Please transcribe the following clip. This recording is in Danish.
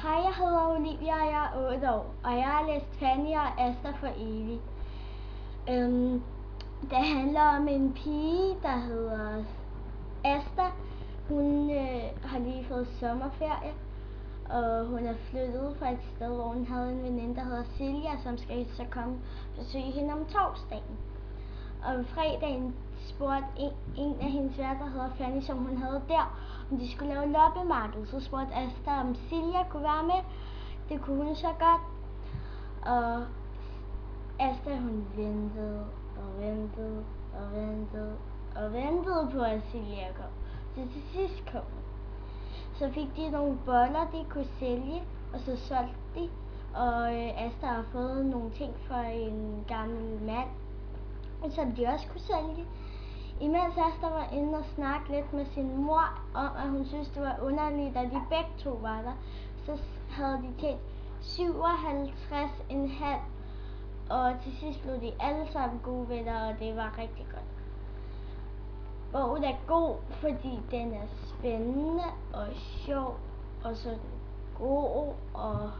Hej, jeg hedder Olivia, og jeg er 8 år, og jeg har læst Fanny og Asta for evigt. Det handler om en pige, der hedder Asta. Hun har lige fået sommerferie, og hun er flyttet fra et sted, hvor hun havde en veninde, der hedder Silja, som skal så komme og besøge hende om torsdagen. Og fredagen spurgte en af hendes værter, der hedder Fanny, som hun havde der, om de skulle lave loppemarked. Så spurgte Asta, om Silja kunne være med. Det kunne hun så godt. Og Asta, hun ventede og ventede på, at Silja kom. Så til sidst kom hun. Så fik de nogle boller, de kunne sælge, og så solgte de. Og Asta har fået nogle ting fra en gammel mand, som de også kunne sælge. Imens Asta var inde og snakke lidt med sin mor om, at hun synes, det var underligt, at de begge to var der, så havde de tjent 57,5, og til sidst blev de alle sammen gode venner, og det var rigtig godt. Bogen er god, fordi den er spændende og sjov og sådan god og